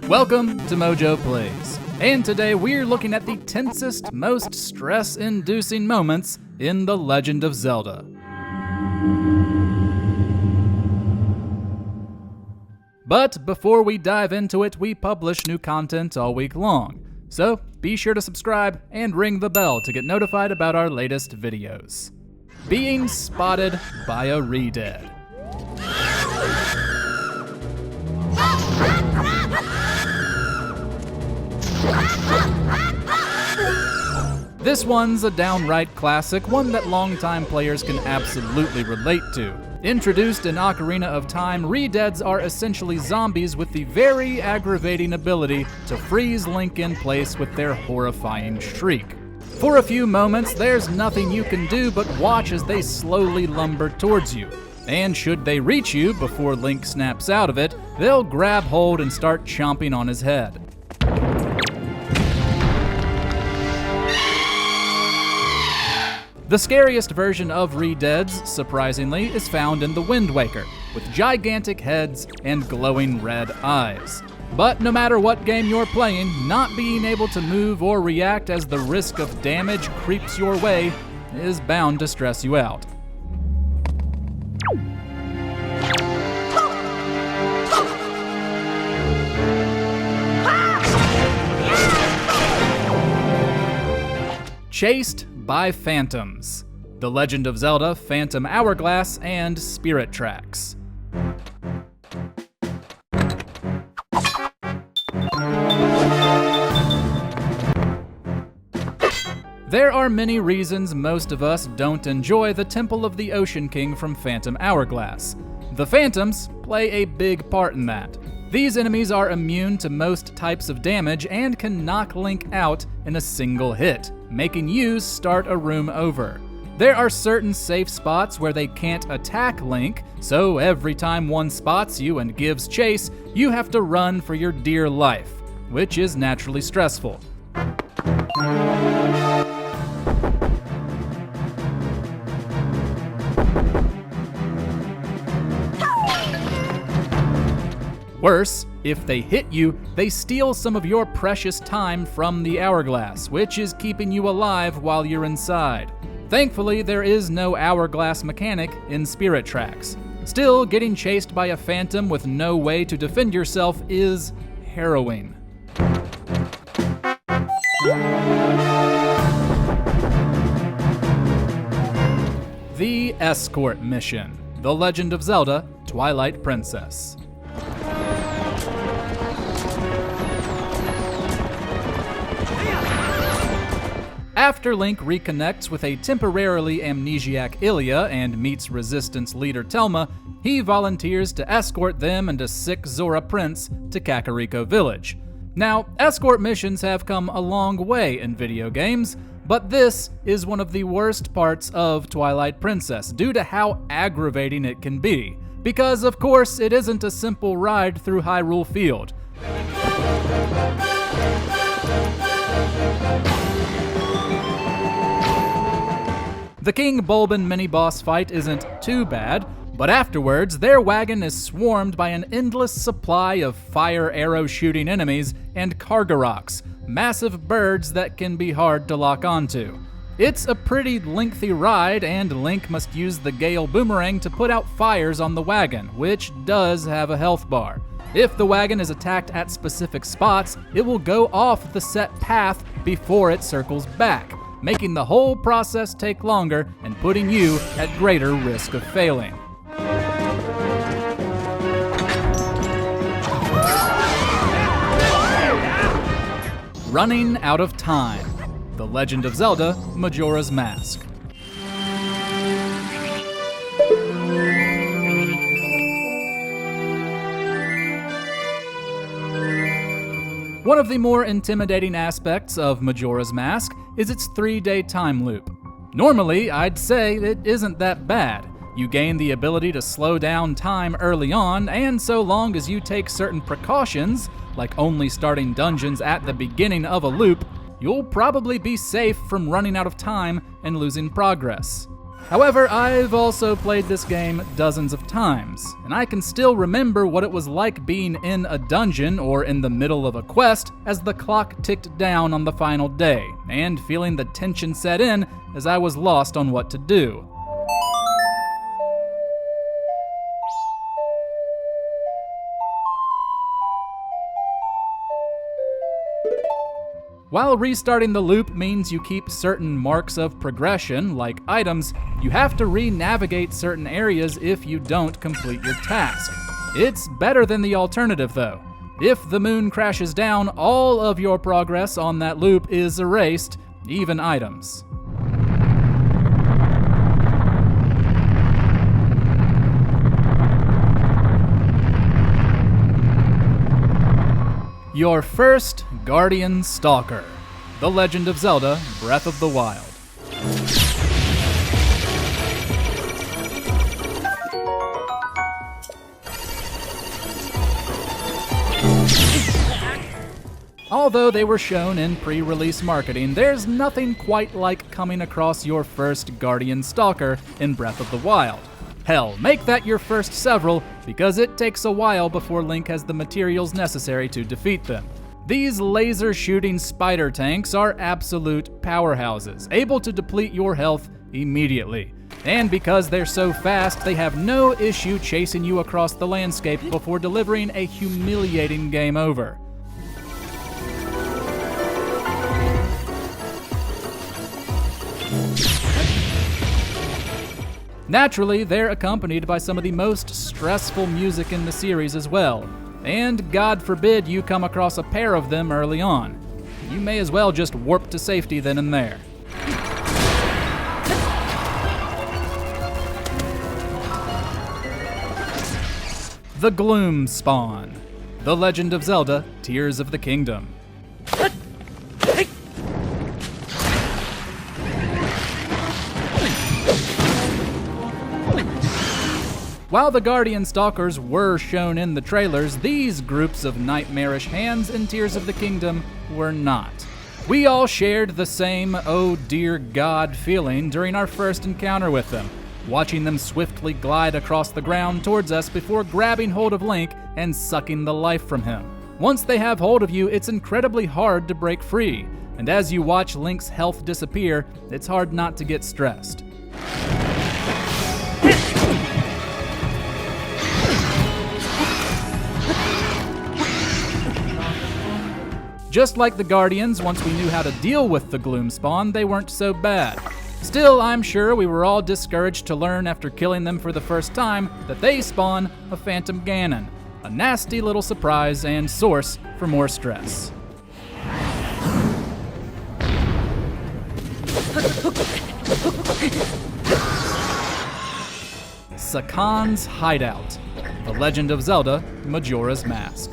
Welcome to MojoPlays, and today we're looking at the tensest, most stress-inducing moments in The Legend of Zelda. But before we dive into it, we publish new content all week long, so be sure to subscribe and ring the bell to get notified about our latest videos. Being spotted by a ReDead. This one's a downright classic, one that longtime players can absolutely relate to. Introduced in Ocarina of Time, ReDeads are essentially zombies with the very aggravating ability to freeze Link in place with their horrifying shriek. For a few moments, there's nothing you can do but watch as they slowly lumber towards you. And should they reach you before Link snaps out of it, they'll grab hold and start chomping on his head. The scariest version of ReDeads, surprisingly, is found in the Wind Waker, with gigantic heads and glowing red eyes. But no matter what game you're playing, not being able to move or react as the risk of damage creeps your way is bound to stress you out. Chased by Phantoms. The Legend of Zelda, Phantom Hourglass, and Spirit Tracks. There are many reasons most of us don't enjoy the Temple of the Ocean King from Phantom Hourglass. The Phantoms play a big part in that. These enemies are immune to most types of damage and can knock Link out in a single hit, making you start a room over. There are certain safe spots where they can't attack Link, so every time one spots you and gives chase, you have to run for your dear life, which is naturally stressful. Worse, if they hit you, they steal some of your precious time from the hourglass, which is keeping you alive while you're inside. Thankfully, there is no hourglass mechanic in Spirit Tracks. Still, getting chased by a phantom with no way to defend yourself is harrowing. The Escort Mission. The Legend of Zelda, Twilight Princess. After Link reconnects with a temporarily amnesiac Ilia and meets Resistance leader Telma, he volunteers to escort them and a sick Zora prince to Kakariko Village. Now, escort missions have come a long way in video games, but this is one of the worst parts of Twilight Princess due to how aggravating it can be. Because, of course, it isn't a simple ride through Hyrule Field. The King Bulbin mini-boss fight isn't too bad, but afterwards, their wagon is swarmed by an endless supply of fire arrow-shooting enemies and Kargaroks, massive birds that can be hard to lock onto. It's a pretty lengthy ride, and Link must use the Gale Boomerang to put out fires on the wagon, which does have a health bar. If the wagon is attacked at specific spots, it will go off the set path before it circles back, making the whole process take longer and putting you at greater risk of failing. Running out of time. The Legend of Zelda, Majora's Mask. One of the more intimidating aspects of Majora's Mask is its 3-day time loop. Normally, I'd say it isn't that bad. You gain the ability to slow down time early on, and so long as you take certain precautions, like only starting dungeons at the beginning of a loop, you'll probably be safe from running out of time and losing progress. However, I've also played this game dozens of times, and I can still remember what it was like being in a dungeon or in the middle of a quest as the clock ticked down on the final day, and feeling the tension set in as I was lost on what to do. While restarting the loop means you keep certain marks of progression, like items, you have to re-navigate certain areas if you don't complete your task. It's better than the alternative though. If the moon crashes down, all of your progress on that loop is erased, even items. Your first Guardian Stalker, The Legend of Zelda: Breath of the Wild. Although they were shown in pre-release marketing, there's nothing quite like coming across your first Guardian Stalker in Breath of the Wild. Hell, make that your first several, because it takes a while before Link has the materials necessary to defeat them. These laser-shooting spider tanks are absolute powerhouses, able to deplete your health immediately. And because they're so fast, they have no issue chasing you across the landscape before delivering a humiliating game over. Naturally, they're accompanied by some of the most stressful music in the series as well, and God forbid you come across a pair of them early on. You may as well just warp to safety then and there. The Gloom Spawn, The Legend of Zelda: Tears of the Kingdom. While the Guardian Stalkers were shown in the trailers, these groups of nightmarish hands in Tears of the Kingdom were not. We all shared the same "oh dear God" feeling during our first encounter with them, watching them swiftly glide across the ground towards us before grabbing hold of Link and sucking the life from him. Once they have hold of you, it's incredibly hard to break free, and as you watch Link's health disappear, it's hard not to get stressed. Just like the Guardians, once we knew how to deal with the Gloom Spawn, they weren't so bad. Still, I'm sure we were all discouraged to learn after killing them for the first time that they spawn a Phantom Ganon, a nasty little surprise and source for more stress. Sakans Hideout, The Legend of Zelda: Majora's Mask.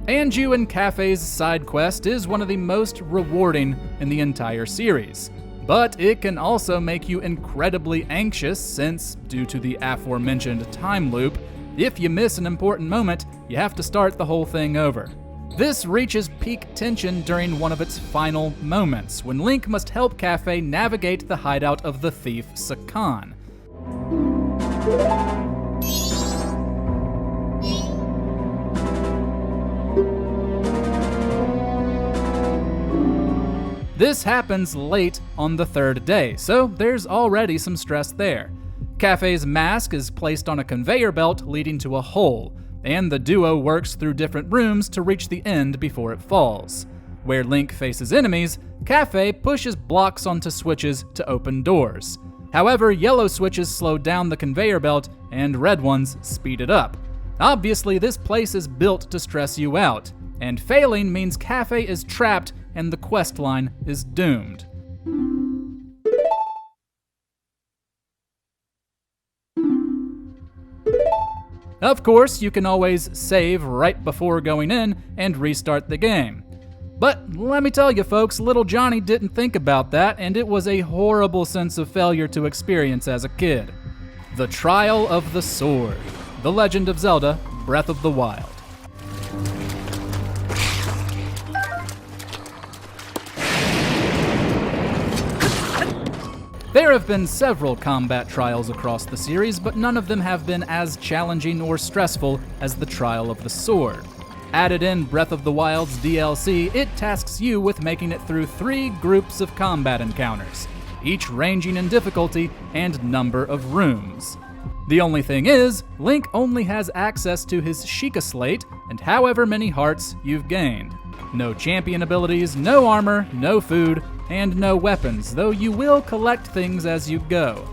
Anju and Cafe's side quest is one of the most rewarding in the entire series, but it can also make you incredibly anxious since, due to the aforementioned time loop, if you miss an important moment, you have to start the whole thing over. This reaches peak tension during one of its final moments, when Link must help Cafe navigate the hideout of the thief Sakan. This happens late on the third day, so there's already some stress there. Cafe's mask is placed on a conveyor belt leading to a hole, and the duo works through different rooms to reach the end before it falls. Where Link faces enemies, Cafe pushes blocks onto switches to open doors. However, yellow switches slow down the conveyor belt, and red ones speed it up. Obviously, this place is built to stress you out, and failing means Cafe is trapped and the quest line is doomed. Of course, you can always save right before going in and restart the game. But let me tell you folks, little Johnny didn't think about that, and it was a horrible sense of failure to experience as a kid. The Trial of the Sword, The Legend of Zelda: Breath of the Wild. There have been several combat trials across the series, but none of them have been as challenging or stressful as the Trial of the Sword. Added in Breath of the Wild's DLC, it tasks you with making it through 3 groups of combat encounters, each ranging in difficulty and number of rooms. The only thing is, Link only has access to his Sheikah Slate and however many hearts you've gained. No champion abilities, no armor, no food, and no weapons, though you will collect things as you go.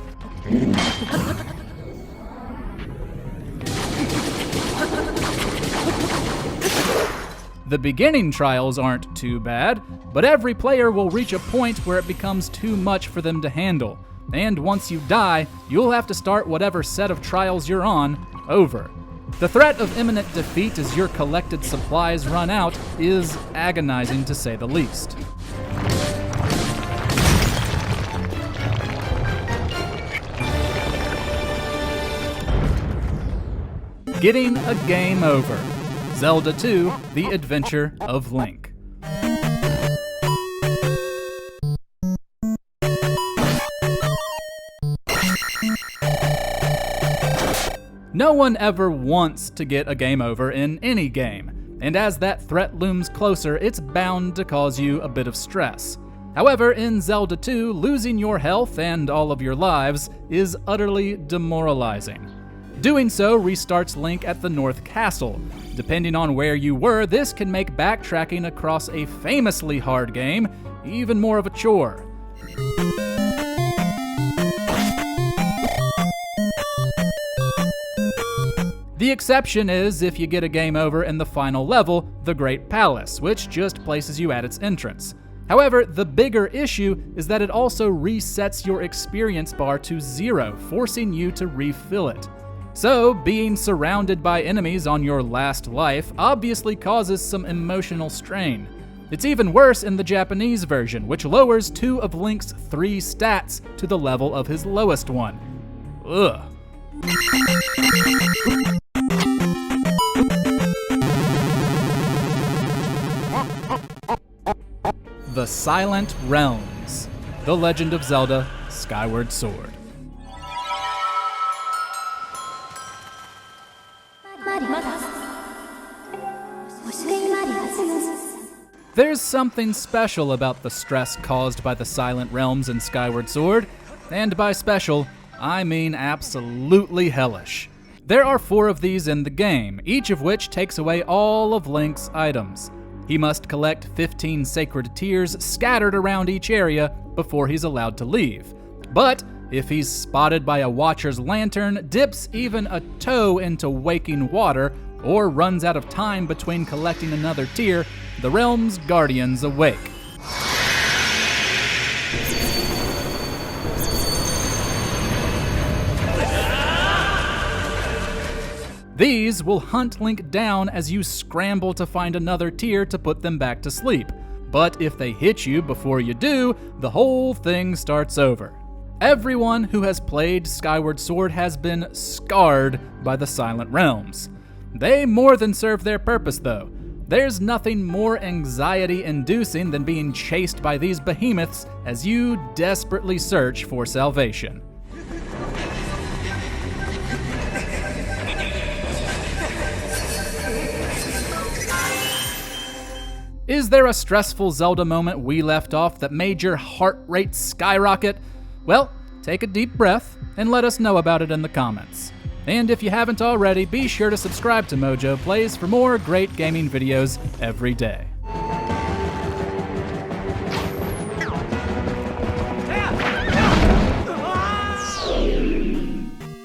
The beginning trials aren't too bad, but every player will reach a point where it becomes too much for them to handle, and once you die, you'll have to start whatever set of trials you're on over. The threat of imminent defeat as your collected supplies run out is agonizing to say the least. Getting a game over. Zelda 2: The Adventure of Link. No one ever wants to get a game over in any game, and as that threat looms closer, it's bound to cause you a bit of stress. However, in Zelda 2, losing your health and all of your lives is utterly demoralizing. Doing so restarts Link at the North Castle. Depending on where you were, this can make backtracking across a famously hard game even more of a chore. The exception is if you get a game over in the final level, the Great Palace, which just places you at its entrance. However, the bigger issue is that it also resets your experience bar to 0, forcing you to refill it. So, being surrounded by enemies on your last life obviously causes some emotional strain. It's even worse in the Japanese version, which lowers 2 of Link's 3 stats to the level of his lowest one. Ugh. The Silent Realms. The Legend of Zelda: Skyward Sword. There's something special about the stress caused by the Silent Realms in Skyward Sword, and by special, I mean absolutely hellish. There are 4 of these in the game, each of which takes away all of Link's items. He must collect 15 sacred tears scattered around each area before he's allowed to leave. But if he's spotted by a watcher's lantern, dips even a toe into waking water, or runs out of time between collecting another tear, the realm's guardians awake. These will hunt Link down as you scramble to find another tear to put them back to sleep. But if they hit you before you do, the whole thing starts over. Everyone who has played Skyward Sword has been scarred by the Silent Realms. They more than serve their purpose, though. There's nothing more anxiety-inducing than being chased by these behemoths as you desperately search for salvation. Is there a stressful Zelda moment we left off that made your heart rate skyrocket? Well, take a deep breath and let us know about it in the comments. And if you haven't already, be sure to subscribe to MojoPlays for more great gaming videos every day.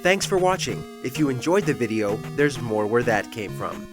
Thanks for watching. If you enjoyed the video, there's more where that came from.